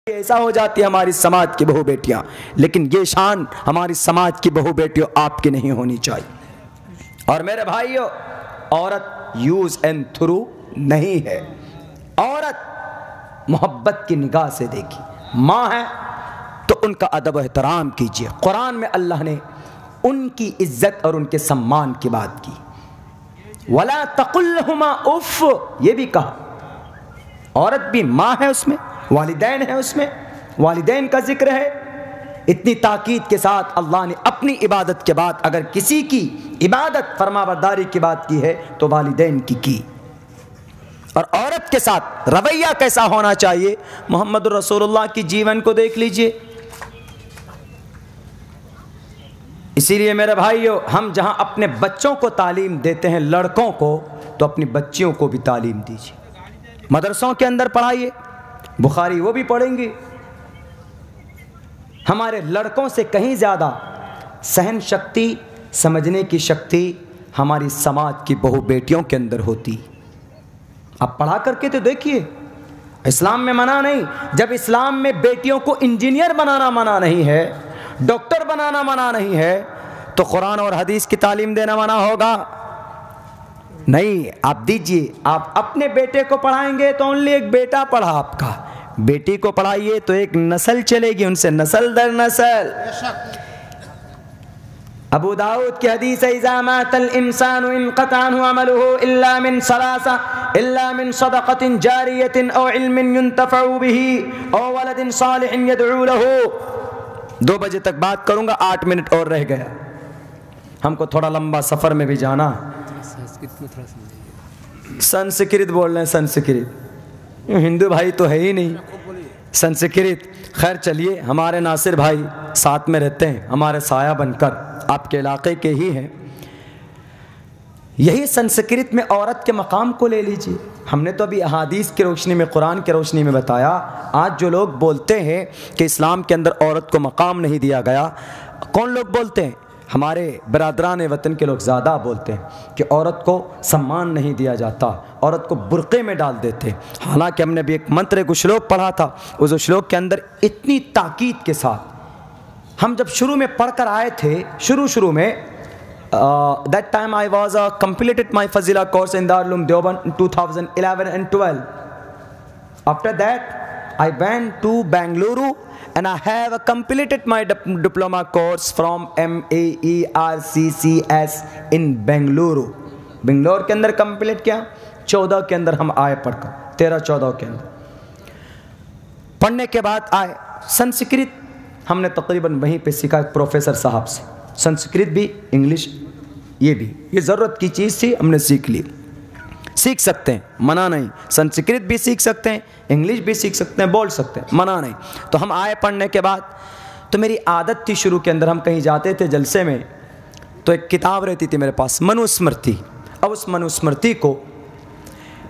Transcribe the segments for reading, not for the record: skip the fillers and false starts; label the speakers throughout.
Speaker 1: ऐसा हो जाती है हमारी समाज की बहू बेटियां, लेकिन ये शान हमारी समाज की बहू बेटियों आपकी नहीं होनी चाहिए। और मेरे भाइयों, औरत यूज एंड थ्रू नहीं है। औरत मोहब्बत की निगाह से देखी, माँ है तो उनका अदब एहतराम कीजिए। कुरान में अल्लाह ने उनकी इज्जत और उनके सम्मान की बात की। वला तकुल्लहुमा उफ, ये भी कहा। औरत भी माँ है, उसमें वालिदैन है, उसमें वालिदैन का जिक्र है। इतनी ताकीद के साथ अल्लाह ने अपनी इबादत के बाद अगर किसी की इबादत फरमाबरदारी की बात की है तो वालिदैन की। और औरत के साथ रवैया कैसा होना चाहिए, मोहम्मद रसूलुल्लाह की जीवन को देख लीजिए। इसीलिए मेरे भाइयों, हम जहां अपने बच्चों को तालीम देते हैं, लड़कों को, तो अपनी बच्चियों को भी तालीम दीजिए। मदरसों के अंदर पढ़ाइए, बुखारी वो भी पढ़ेंगे। हमारे लड़कों से कहीं ज़्यादा सहन शक्ति, समझने की शक्ति हमारी समाज की बहू बेटियों के अंदर होती। आप पढ़ा करके तो देखिए, इस्लाम में मना नहीं। जब इस्लाम में बेटियों को इंजीनियर बनाना मना नहीं है, डॉक्टर बनाना मना नहीं है, तो कुरान और हदीस की तालीम देना मना होगा? नहीं, आप दीजिए। आप अपने बेटे को पढ़ाएंगे तो ओनली एक बेटा पढ़ा आपका, बेटी को पढ़ाइए तो एक नस्ल चलेगी, उनसे नस्ल दर नस्ल। अबू दाऊद की हदीस है, इज़ा मातल इंसानु इनक़ता अन्हु अमलुहु इल्ला मिन सलासा इल्ला मिन सदक़तिन जारियतिन औ इल्मिन युंतफ़उ बिही औ वलदिन सालिहिन यदऊ लहू। 2 बजे तक बात करूंगा, 8 मिनट और रह गया। हमको थोड़ा लंबा सफर में भी जाना। संस्कृत बोल रहे हैं, संस्कृत। हिंदू भाई तो है ही नहीं, संस्कृत। खैर चलिए, हमारे नासिर भाई साथ में रहते हैं, हमारे साया बनकर, आपके इलाके के ही हैं। यही संस्कृत में औरत के मकाम को ले लीजिए। हमने तो अभी अहादीस की रोशनी में, कुरान की रोशनी में बताया। आज जो लोग बोलते हैं कि इस्लाम के अंदर औरत को मकाम नहीं दिया गया, कौन लोग बोलते हैं? हमारे बरादरान वतन के लोग ज़्यादा बोलते हैं कि औरत को सम्मान नहीं दिया जाता, औरत को बुर्क़े में डाल देते। हालांकि हमने भी एक मंत्र, एक श्लोक पढ़ा था, उस श्लोक के अंदर इतनी ताकीद के साथ हम जब शुरू में पढ़कर आए थे, शुरू में that time I was completed my Fazila course in Darul Uloom Deoband in 2011 and 12. After that I went to Bengaluru and I have completed my diploma course from MEERCCS in Bengaluru. Bangalore के अंदर complete किया। 14 के अंदर हम आए पढ़कर, 13-14 के अंदर पढ़ने के बाद आए। संस्कृत हमने तकरीबन वहीं पे सीखा प्रोफेसर साहब से, संस्कृत भी, इंग्लिश, ये ज़रूरत की चीज़ थी, हमने सीख ली। सीख सकते हैं, मना नहीं। संस्कृत भी सीख सकते हैं, इंग्लिश भी सीख सकते हैं, बोल सकते हैं, मना नहीं। तो हम आए पढ़ने के बाद, तो मेरी आदत थी शुरू के अंदर, हम कहीं जाते थे जलसे में, तो एक किताब रहती थी मेरे पास, मनुस्मृति। अब उस मनुस्मृति को,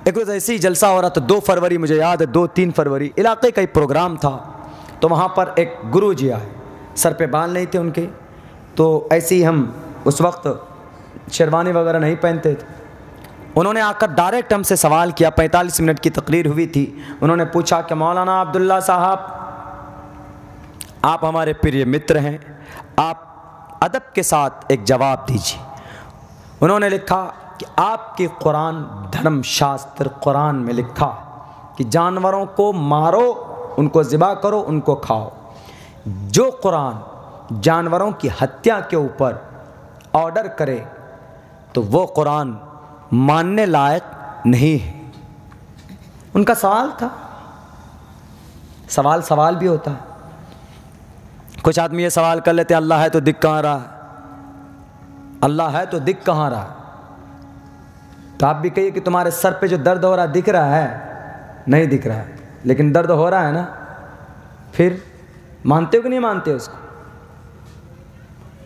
Speaker 1: एक रोज़ ऐसे ही जलसा हो रहा था, 2 फरवरी मुझे याद है, 2-3 फरवरी, इलाके का ही प्रोग्राम था। तो वहाँ पर एक गुरु जी आए, सर पे बाल नहीं थे उनके, तो ऐसे ही हम उस वक्त शेरवानी वगैरह नहीं पहनते थे। उन्होंने आकर डायरेक्ट हमसे सवाल किया। 45 मिनट की तकरीर हुई थी। उन्होंने पूछा कि मौलाना अब्दुल्ला साहब, आप हमारे प्रिय मित्र हैं, आप अदब के साथ एक जवाब दीजिए। उन्होंने लिखा कि आपकी कुरान धर्मशास्त्र, कुरान में लिखा कि जानवरों को मारो, उनको ज़िबा करो, उनको खाओ। जो कुरान जानवरों की हत्या के ऊपर ऑर्डर करे तो वो कुरान मानने लायक नहीं है। उनका सवाल था। सवाल भी होता है। कुछ आदमी ये सवाल कर लेते हैं, अल्लाह है तो दिख कहाँ रहा? अल्लाह है तो दिख कहाँ रहा? तो आप भी कहिए कि तुम्हारे सर पे जो दर्द हो रहा दिख रहा है? नहीं दिख रहा है, लेकिन दर्द हो रहा है ना। फिर मानते हो कि नहीं मानते उसको?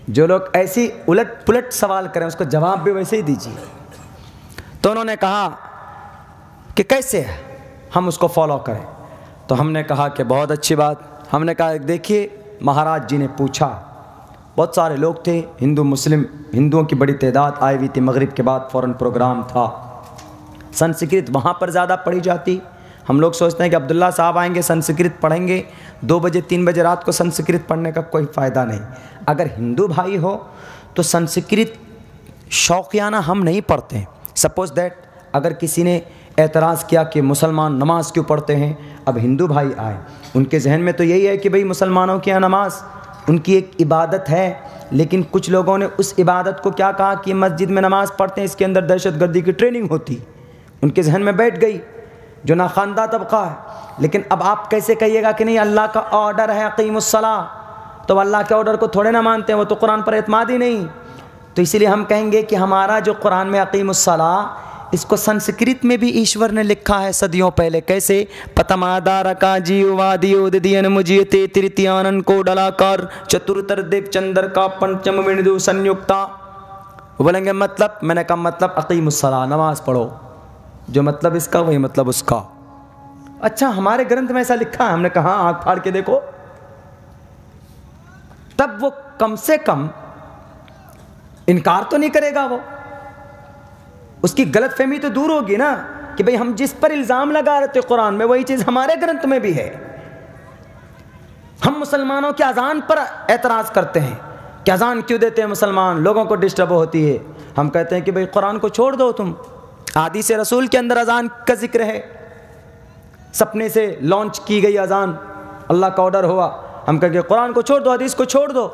Speaker 1: जो लोग ऐसी उलट पुलट सवाल करें, उसको जवाब भी वैसे ही दीजिए। तो उन्होंने कहा कि कैसे हम उसको फॉलो करें? तो हमने कहा कि बहुत अच्छी बात। हमने कहा देखिए, महाराज जी ने पूछा, बहुत सारे लोग थे, हिंदू मुस्लिम, हिंदुओं की बड़ी तादाद आई हुई थी। मगरिब के बाद फ़ौरन प्रोग्राम था। संस्कृत वहाँ पर ज़्यादा पढ़ी जाती, हम लोग सोचते हैं कि अब्दुल्ला साहब आएंगे, संस्कृत पढ़ेंगे, 2 बजे 3 बजे रात को संस्कृत पढ़ने का कोई फ़ायदा नहीं। अगर हिंदू भाई हो तो संस्कृत शौकियाना हम नहीं पढ़ते हैं। सपोज़ दैट अगर किसी ने एतराज़ किया कि मुसलमान नमाज क्यों पढ़ते हैं, अब हिंदू भाई आए, उनके जहन में तो यही है कि भाई मुसलमानों की यहाँ नमाज उनकी एक इबादत है, लेकिन कुछ लोगों ने उस इबादत को क्या कहा कि मस्जिद में नमाज़ पढ़ते हैं, इसके अंदर दहशतगर्दी की ट्रेनिंग होती, उनके जहन में बैठ गई, जो नाखानदा तबका है। लेकिन अब आप कैसे कहिएगा कि नहीं अल्लाह का ऑर्डर है अक़ीमुस्सलाह, तो अल्लाह के ऑर्डर को थोड़े ना मानते हैं, वो तो कुरान पर एतमाद ही नहीं। तो इसीलिए हम कहेंगे कि हमारा जो कुरान में अक़ीमुस्सलाह, इसको संस्कृत में भी ईश्वर ने लिखा है सदियों पहले। कैसे? पतमादार का जीवादियोदियन मुझे तृतीयानन को डलाकर चतुर्तर देव चंद्र का पंचम बिंदु संयुक्ता। बोलेंगे मतलब, मैंने कहा मतलब अक़ीमुस्सलाह, नमाज पढ़ो, जो मतलब इसका वही मतलब उसका। अच्छा, हमारे ग्रंथ में ऐसा लिखा है। हमने कहा आँख फाड़ के देखो, तब वो कम से कम इनकार तो नहीं करेगा, वो उसकी गलतफहमी तो दूर होगी ना कि भाई हम जिस पर इल्ज़ाम लगा रहे थे कुरान में, वही चीज़ हमारे ग्रंथ में भी है। हम मुसलमानों की अजान पर एतराज़ करते हैं कि अजान क्यों देते हैं मुसलमान, लोगों को डिस्टर्ब होती है। हम कहते हैं कि भाई कुरान को छोड़ दो तुम, हदीस रसूल के अंदर अजान का जिक्र है, सपने से लॉन्च की गई अजान, अल्लाह का ऑर्डर हुआ। हम कहेंगे कुरान को छोड़ दो, हदीस को छोड़ दो।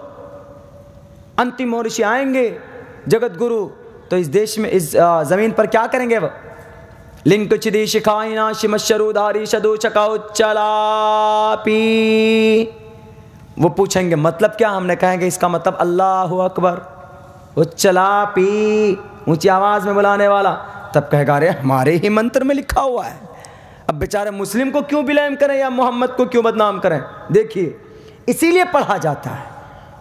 Speaker 1: अंतिम मोरिशी आएंगे जगत गुरु, तो इस देश में, इस ज़मीन पर क्या करेंगे वो? लिंक चिदी शिखाइना शिमशरूधारी शदू चकाउ चलापी। वो पूछेंगे मतलब क्या? हमने कहेंगे इसका मतलब अल्लाहु अकबर, उच्चलापी, ऊंची आवाज़ में बुलाने वाला। तब कहेगा अरे हमारे ही मंत्र में लिखा हुआ है। अब बेचारे मुस्लिम को क्यों ब्लेम करें या मोहम्मद को क्यों बदनाम करें? देखिए, इसीलिए पढ़ा जाता है,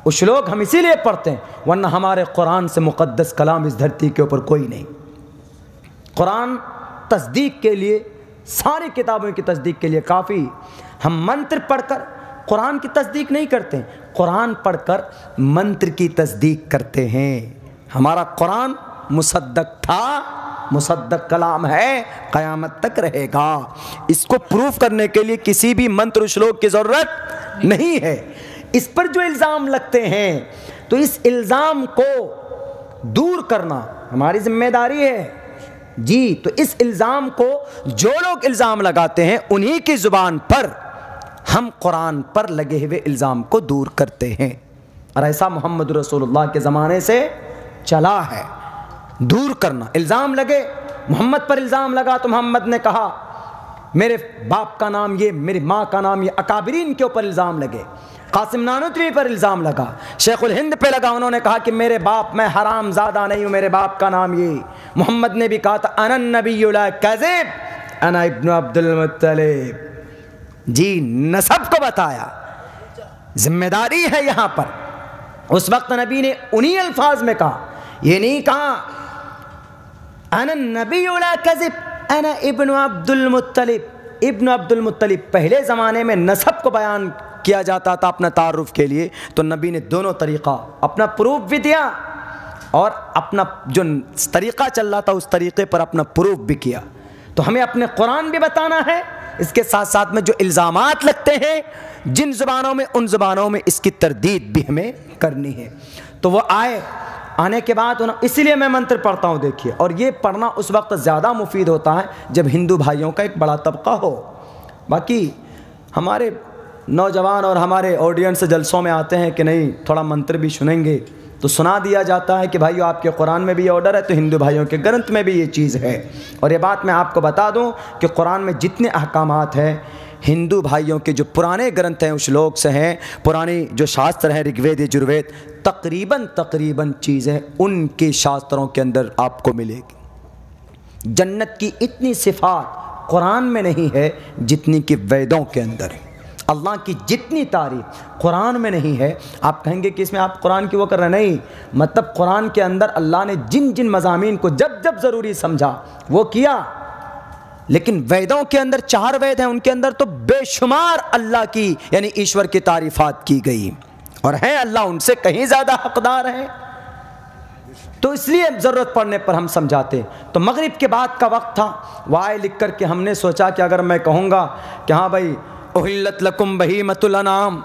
Speaker 1: उस लोग हम इसीलिए पढ़ते हैं, वरना हमारे कुरान से मुक़द्दस कलाम इस धरती के ऊपर कोई नहीं। कुरान तस्दीक के लिए, सारी किताबों की तस्दीक के लिए काफ़ी। हम मंत्र पढ़कर कुरान की तस्दीक नहीं करते, कुरान पढ़कर मंत्र की तस्दीक करते हैं। हमारा कुरान मुसद्दक था, मुसद्दक कलाम है, क़यामत तक रहेगा। इसको प्रूफ करने के लिए किसी भी मंत्र श्लोक की ज़रूरत नहीं है। इस पर जो इल्ज़ाम लगते हैं, तो इस इल्ज़ाम को दूर करना हमारी जिम्मेदारी है जी। तो इस इल्ज़ाम को, जो लोग इल्ज़ाम लगाते हैं, उन्हीं की ज़ुबान पर हम कुरान पर लगे हुए इल्ज़ाम को दूर करते हैं। और ऐसा मोहम्मद रसूलुल्लाह के ज़माने से चला है, दूर करना। इल्ज़ाम लगे, मोहम्मद पर इल्ज़ाम लगा तो मोहम्मद ने कहा मेरे बाप का नाम ये, मेरी माँ का नाम ये, अकाबरीन के ऊपर इल्ज़ाम लगे। कासिम नानूतवी पर इल्ज़ाम लगा, शेखुल हिंद पे लगा, उन्होंने कहा कि मेरे बाप, मैं हराम ज़्यादा नहीं हूँ, मेरे बाप का नाम ये। मोहम्मद ने भी कहा था अनन नबिय्युल ला कज़िब, अना इब्न अब्दुल मुत्तलिब। जी, नसब को बताया, जिम्मेदारी है यहाँ पर। उस वक्त नबी ने उन्हीं अल्फाज में कहा, ये नहीं कहा अनन नबिय्युल ला कज़िब, अना इब्न अब्दुल मुत्तलिब। इब्न अब्दुल मुत्तलिब, पहले ज़माने में नसब को बयान किया जाता था अपना तारुफ के लिए, तो नबी ने दोनों तरीक़ा, अपना प्रूफ भी दिया और अपना जो तरीक़ा चल रहा था उस तरीक़े पर अपना प्रूफ भी किया। तो हमें अपने कुरान भी बताना है, इसके साथ साथ में जो इल्ज़ामात लगते हैं जिन ज़ुबानों में, उन ज़ुबानों में इसकी तरदीद भी हमें करनी है। तो वो आने के बाद इसीलिए मैं मंत्र पढ़ता हूँ। देखिए, और ये पढ़ना उस वक्त ज़्यादा मुफीद होता है जब हिंदू भाइयों का एक बड़ा तबका हो। बाकी हमारे नौजवान और हमारे ऑडियंस जलसों में आते हैं कि नहीं थोड़ा मंत्र भी सुनेंगे, तो सुना दिया जाता है कि भाइयों आपके कुरान में भी ये ऑर्डर है, तो हिंदू भाइयों के ग्रंथ में भी ये चीज़ है। और ये बात मैं आपको बता दूं कि कुरान में जितने अहकामात हैं, हिंदू भाइयों के जो पुराने ग्रंथ हैं, उस श्लोक से हैं, पुरानी जो शास्त्र हैं, ऋग्वेद यजुर्वेद, तकरीबन चीज़ें उनके शास्त्रों के अंदर आपको मिलेगी। जन्नत की इतनी सिफात कुरान में नहीं है जितनी कि वेदों के अंदर है। अल्लाह की जितनी तारीफ कुरान में नहीं है। आप कहेंगे कि इसमें आप कुरान की वो कर रहे, नहीं, मतलब कुरान के अंदर अल्लाह ने जिन जिन मज़ामीन को जब जब ज़रूरी समझा वो किया। लेकिन वेदों के अंदर 4 वेद हैं, उनके अंदर तो बेशुमार अल्लाह की यानी ईश्वर की तारीफ़ात की गई, और हैं अल्लाह उनसे कहीं ज़्यादा हक़दार है। तो इसलिए ज़रूरत पड़ने पर हम समझाते। तो मगरिब के बाद का वक्त था, वाय लिख कर के हमने सोचा कि अगर मैं कहूँगा कि हाँ भाई उहिल्लत लकुम बहीमतुल अनाम,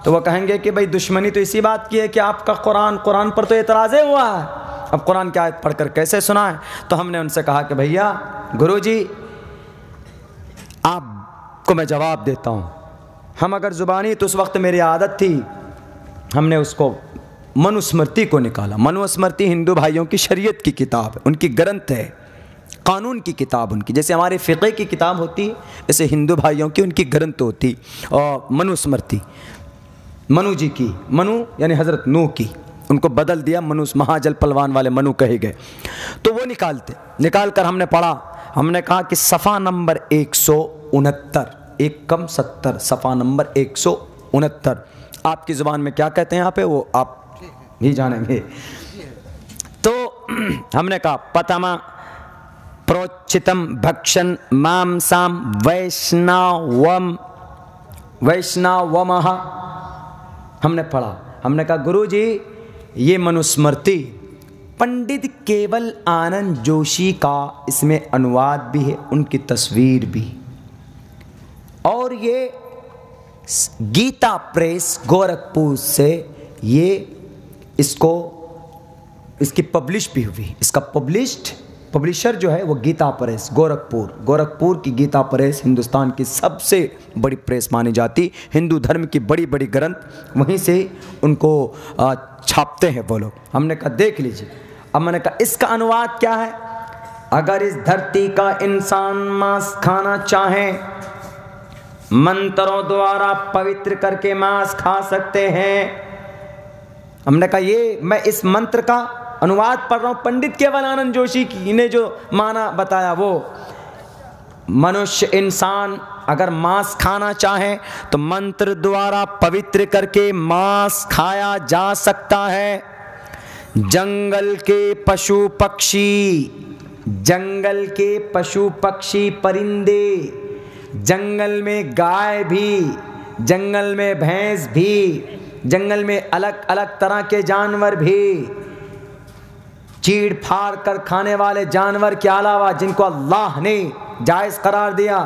Speaker 1: तो वो कहेंगे कि भाई दुश्मनी तो इसी बात की है कि आपका कुरान पर तो एतराज़े हुआ है, अब कुरान की आयत पढ़कर कैसे सुनाएं। तो हमने उनसे कहा कि भैया गुरुजी आपको मैं जवाब देता हूँ, हम अगर ज़ुबानी, तो उस वक्त मेरी आदत थी, हमने उसको मनुस्मृति को निकाला। मनुस्मृति हिंदू भाइयों की शरीयत की किताब है, उनकी ग्रंथ है, कानून की किताब उनकी, जैसे हमारे फ़िक़ह की किताब होती है ऐसे हिंदू भाइयों की उनकी ग्रंथ होती। और मनुस्मृति मनु जी की, मनु यानी हज़रत नूह की, उनको बदल दिया मनुस, महाजल पलवान वाले मनु कहे गए। तो वो निकाल कर हमने पढ़ा। हमने कहा कि सफ़ा नंबर 169, 1 कम 70, सफ़ा नंबर 169 आपकी ज़ुबान में क्या कहते हैं यहाँ पे, वो आप ही जानेंगे। तो हमने कहा पतमा प्रोचितम भक्षण मांसाम वैष्णवमः, हमने पढ़ा। हमने कहा गुरुजी ये मनुस्मृति पंडित केवल आनंद जोशी का इसमें अनुवाद भी है, उनकी तस्वीर भी, और ये गीता प्रेस गोरखपुर से ये इसकी पब्लिश भी हुई। इसका पब्लिशर जो है वो गीता प्रेस गोरखपुर की गीता प्रेस हिंदुस्तान की सबसे बड़ी प्रेस मानी जाती। हिंदू धर्म की बड़ी बड़ी ग्रंथ वहीं से उनको छापते हैं वो लोग। हमने कहा देख लीजिए। अब मैंने कहा इसका अनुवाद क्या है, अगर इस धरती का इंसान मांस खाना चाहे, मंत्रों द्वारा पवित्र करके मांस खा सकते हैं। हमने कहा ये मैं इस मंत्र का अनुवाद पढ़ रहा हूँ, पंडित केवलानंद जोशी की ने जो माना बताया, वो मनुष्य इंसान अगर मांस खाना चाहे तो मंत्र द्वारा पवित्र करके मांस खाया जा सकता है। जंगल के पशु पक्षी परिंदे, जंगल में गाय भी, जंगल में भैंस भी, जंगल में अलग अलग तरह के जानवर भी, चीड़ फाड़ कर खाने वाले जानवर के अलावा जिनको अल्लाह ने जायज़ करार दिया,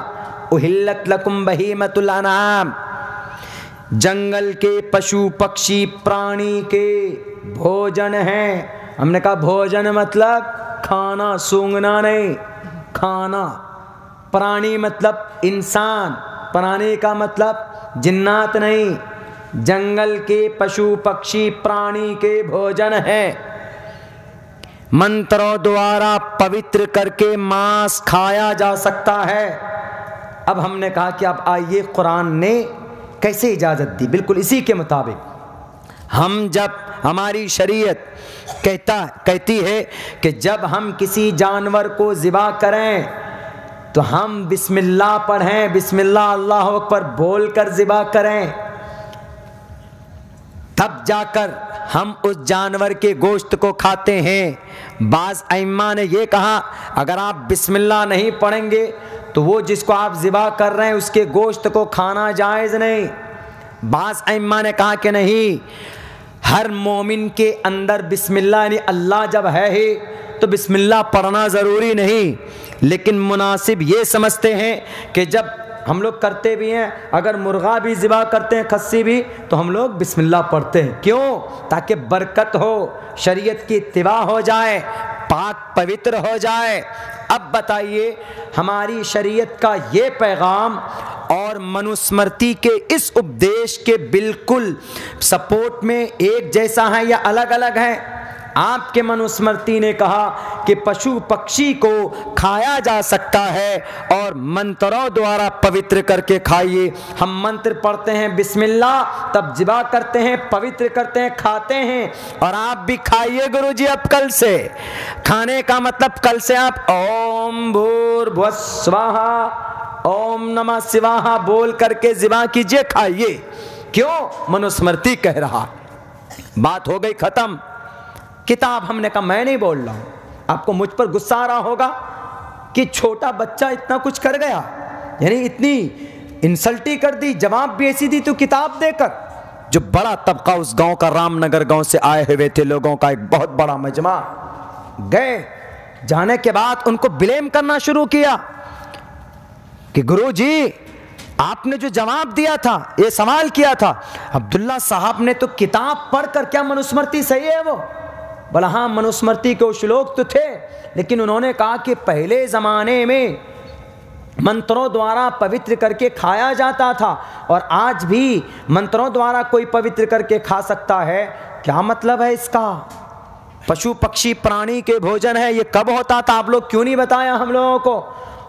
Speaker 1: उहिल्लत लकुम बहीमतुल अनाम, जंगल के पशु पक्षी प्राणी के भोजन हैं। हमने कहा भोजन मतलब खाना, सूंघना नहीं, खाना। प्राणी मतलब इंसान, प्राणी का मतलब जिन्नात नहीं। जंगल के पशु पक्षी प्राणी के भोजन है, मंत्रों द्वारा पवित्र करके मांस खाया जा सकता है। अब हमने कहा कि अब आइए कुरान ने कैसे इजाज़त दी, बिल्कुल इसी के मुताबिक। हम जब हमारी शरीयत कहती है कि जब हम किसी जानवर को ज़िबा करें तो हम बिस्मिल्लाह पढ़ें, बिस्मिल्लाह अल्लाह अकबर बोल कर ज़िबा करें, तब जाकर हम उस जानवर के गोश्त को खाते हैं। बाज़ अइम्मा ने ये कहा अगर आप बिस्मिल्लाह नहीं पढ़ेंगे तो वो जिसको आप ज़िबा कर रहे हैं उसके गोश्त को खाना जायज़ नहीं। बाज़ अइम्मा ने कहा कि नहीं, हर मोमिन के अंदर बिस्मिल्लाह यानी अल्लाह जब है ही तो बिस्मिल्लाह पढ़ना ज़रूरी नहीं, लेकिन मुनासिब ये समझते हैं कि जब हम लोग करते भी हैं, अगर मुर्गा भी ज़िबा करते हैं, खस्सी भी, तो हम लोग बिस्मिल्लाह पढ़ते हैं। क्यों? ताकि बरकत हो, शरीयत की इत्तिबा हो जाए, पाक पवित्र हो जाए। अब बताइए हमारी शरीयत का ये पैगाम और मनुस्मृति के इस उपदेश के बिल्कुल सपोर्ट में एक जैसा है या अलग अलग है? आपके मनुस्मृति ने कहा कि पशु पक्षी को खाया जा सकता है और मंत्रों द्वारा पवित्र करके खाइए। हम मंत्र पढ़ते हैं बिस्मिल्लाह, तब ज़िबा करते हैं, पवित्र करते हैं, खाते हैं। और आप भी खाइए गुरुजी, अब कल से खाने का मतलब कल से आप ओम भूर्भुवः स्वाहा ओम नमः शिवाय बोल करके ज़िबा कीजिए, खाइए। क्यों? मनुस्मृति कह रहा। बात हो गई खत्म। किताब हमने कहा मैं नहीं बोल रहा हूं। आपको मुझ पर गुस्सा आ रहा होगा कि छोटा बच्चा इतना कुछ कर गया, यानी इतनी इंसल्टी कर दी, जवाब भी ऐसी दी तो किताब देकर। जो बड़ा तबका उस गांव का, रामनगर गांव से आए हुए थे लोगों का एक बहुत बड़ा मजमा, गए। जाने के बाद उनको ब्लेम करना शुरू किया कि गुरुजी आपने जो जवाब दिया था, ये सवाल किया था, अब्दुल्ला साहब ने तो किताब पढ़कर, क्या मनुस्मृति सही है वो? बोला हाँ मनुस्मृति के श्लोक तो थे, लेकिन उन्होंने कहा कि पहले ज़माने में मंत्रों द्वारा पवित्र करके खाया जाता था और आज भी मंत्रों द्वारा कोई पवित्र करके खा सकता है। क्या मतलब है इसका? पशु पक्षी प्राणी के भोजन है, ये कब होता था? आप लोग क्यों नहीं बताया हम लोगों को?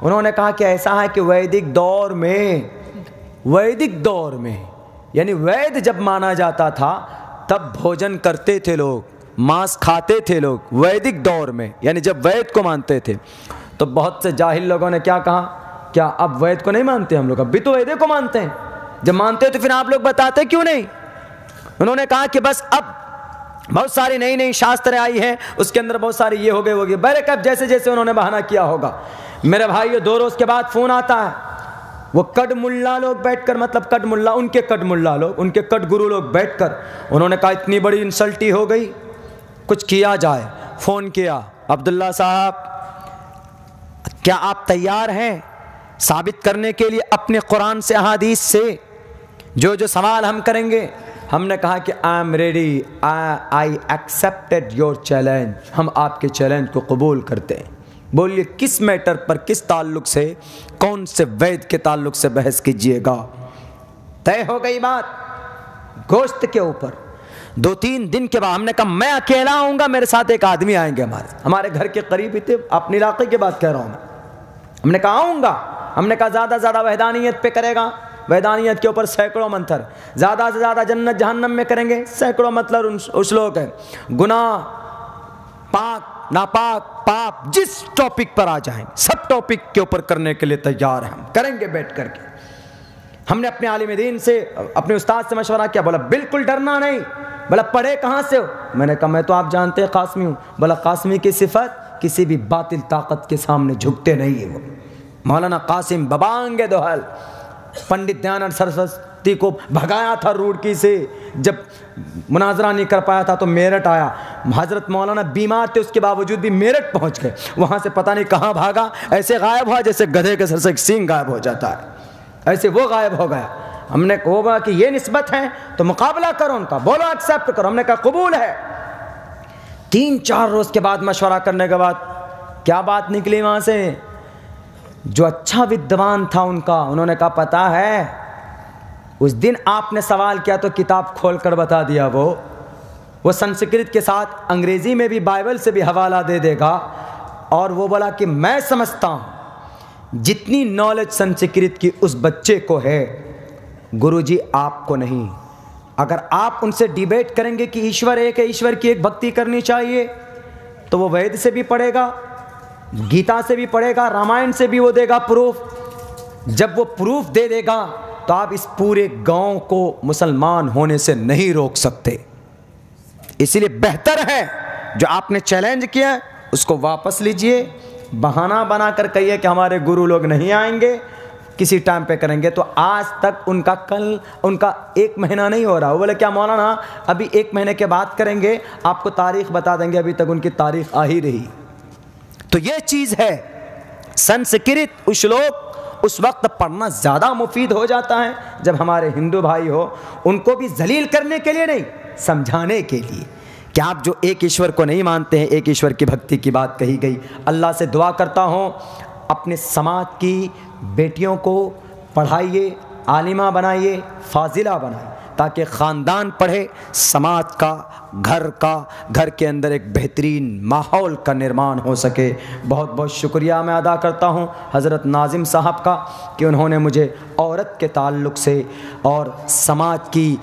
Speaker 1: उन्होंने कहा कि ऐसा है कि वैदिक दौर में यानी वैद जब माना जाता था तब भोजन करते थे लोग, मांस खाते थे लोग वैदिक दौर में, यानी जब वैद को मानते थे। तो बहुत से जाहिल लोगों ने क्या कहा, क्या अब वैद को नहीं मानते हम लोग? अब भी तो वैदे को मानते हैं। जब मानते तो फिर आप लोग बताते क्यों नहीं? उन्होंने कहा कि बस अब बहुत सारी नई नई शास्त्र आई है, उसके अंदर बहुत सारी ये हो गए वो गए, बड़े कब जैसे जैसे उन्होंने बहाना किया होगा। मेरे भाई ये 2 रोज के बाद फोन आता है, वो कड मुल्ला लोग बैठकर, मतलब कड मुल्ला, उनके कड मुल्ला लोग, उनके कड गुरु लोग बैठकर उन्होंने कहा इतनी बड़ी इंसल्टी हो गई, कुछ किया जाए। फ़ोन किया, अब्दुल्ला साहब क्या आप तैयार हैं साबित करने के लिए अपने कुरान से अहादीस से जो जो सवाल हम करेंगे? हमने कहा कि I am ready, I accepted your challenge, हम आपके चैलेंज को कबूल करते हैं। बोलिए किस मैटर पर, किस ताल्लुक से, कौन से वैद के ताल्लुक से बहस कीजिएगा। तय हो गई बात गोश्त के ऊपर। 2-3 दिन के बाद हमने कहा मैं अकेला आऊँगा, मेरे साथ एक आदमी आएंगे, हमारे घर के करीब ही थे, अपने इलाके की बात कह रहा हूँ मैं। हमने कहा आऊँगा, हमने कहा ज़्यादा से ज़्यादा वैदानियत पे करेगा, वैदानियत के ऊपर सैकड़ों मंत्र, ज़्यादा से ज़्यादा जन्नत जहन्नम में करेंगे, सैकड़ों मतलब श्लोक है, गुनाह, पाक, नापाक, पाप, जिस टॉपिक पर आ जाएं सब टॉपिक के ऊपर करने के लिए तैयार हैं, हम करेंगे बैठ करके। हमने अपने आलिम दीन से, अपने उस्ताद से मशवरा किया, बोला बिल्कुल डरना नहीं। बोला पढ़े कहाँ से हो? मैंने कहा मैं तो आप जानते हैं कासमी हूँ। बोला कासमी की सिफत किसी भी बातिल ताकत के सामने झुकते नहीं है। वो मौलाना कासिम बबांगे दोहल, पंडित दयानंद सरस्वती को भगाया था रुड़की से, जब मुनाजरा नहीं कर पाया था तो मेरठ आया। हजरत मौलाना बीमार थे, उसके बावजूद भी मेरठ पहुंच गए। वहां से पता नहीं कहां भागा, ऐसे गायब हुआ जैसे गधे के सर से सींग गायब हो जाता है, ऐसे वो गायब हो गया। हमने कहा कि ये निस्बत है तो मुकाबला करो उनका, बोलो एक्सेप्ट करो। हमने कहा कबूल है। 3-4 रोज के बाद मशवरा करने के बाद क्या बात निकली वहां से? जो अच्छा विद्वान था उनका, उन्होंने कहा पता है उस दिन आपने सवाल किया तो किताब खोलकर बता दिया। वो संस्कृत के साथ अंग्रेजी में भी, बाइबल से भी हवाला दे देगा। और वो बोला कि मैं समझता हूं जितनी नॉलेज संस्कृत की उस बच्चे को है, गुरुजी आपको नहीं। अगर आप उनसे डिबेट करेंगे कि ईश्वर एक है, ईश्वर की एक भक्ति करनी चाहिए, तो वो वेद से भी पढ़ेगा, गीता से भी पढ़ेगा, रामायण से भी वो देगा प्रूफ। जब वो प्रूफ दे देगा तो आप इस पूरे गांव को मुसलमान होने से नहीं रोक सकते। इसीलिए बेहतर है जो आपने चैलेंज किया उसको वापस लीजिए। बहाना बनाकर कहिए कि हमारे गुरु लोग नहीं आएंगे, किसी टाइम पे करेंगे। तो आज तक उनका 1 महीना नहीं हो रहा। वो बोले क्या मौलाना अभी 1 महीने के बाद करेंगे, आपको तारीख बता देंगे। अभी तक उनकी तारीख आ ही रही। तो ये चीज़ है, संस्कृत श्लोक उस वक्त पढ़ना ज़्यादा मुफीद हो जाता है जब हमारे हिंदू भाई हो, उनको भी जलील करने के लिए नहीं, समझाने के लिए कि आप जो एक ईश्वर को नहीं मानते हैं, एक ईश्वर की भक्ति की बात कही गई। अल्लाह से दुआ करता हूँ अपने समाज की बेटियों को पढ़ाइए, आलिमा बनाइए, फाजिला बनाइए, ताकि ख़ानदान पढ़े, समाज का, घर के अंदर एक बेहतरीन माहौल का निर्माण हो सके। बहुत बहुत शुक्रिया मैं अदा करता हूँ हज़रत नाजिम साहब का कि उन्होंने मुझे औरत के ताल्लुक़ से और समाज की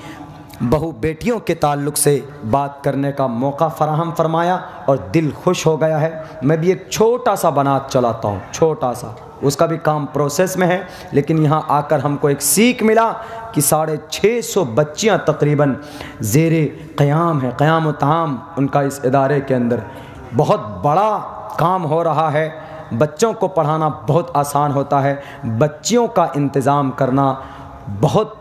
Speaker 1: बहू बेटियों के ताल्लुक़ से बात करने का मौका फराहम फरमाया और दिल खुश हो गया है। मैं भी एक छोटा सा बनात चलाता हूँ, छोटा सा, उसका भी काम प्रोसेस में है, लेकिन यहाँ आकर हमको एक सीख मिला कि 650 बच्चियाँ तकरीबन ज़ेरे क़याम है, क़याम ताम उनका इस इदारे के अंदर। बहुत बड़ा काम हो रहा है। बच्चों को पढ़ाना बहुत आसान होता है, बच्चियों का इंतज़ाम करना बहुत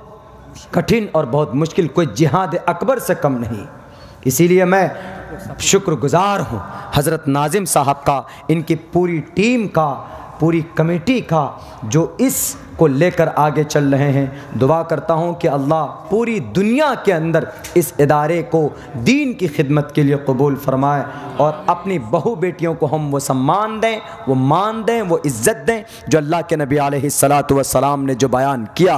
Speaker 1: कठिन और बहुत मुश्किल, कोई जिहाद अकबर से कम नहीं। इसीलिए मैं शुक्रगुजार हूँ हज़रत नाजिम साहब का, इनकी पूरी टीम का, पूरी कमेटी का, जो इस को लेकर आगे चल रहे हैं। दुआ करता हूँ कि अल्लाह पूरी दुनिया के अंदर इस इदारे को दीन की खिदमत के लिए कबूल फरमाए और अपनी बहू बेटियों को हम वो सम्मान दें, वो मान दें, वो इज़्ज़त दें जो अल्लाह के नबी अलैहिस्सलातु वस्सलाम ने जो बयान किया।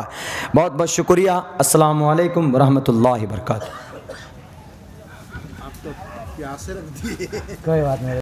Speaker 1: बहुत बहुत शुक्रिया। अस्सलामु अलैकुम वरहमतुल्लाहि वबरकातुहू।
Speaker 2: आप तो प्यासे रख दिए।
Speaker 1: कोई बात नहीं।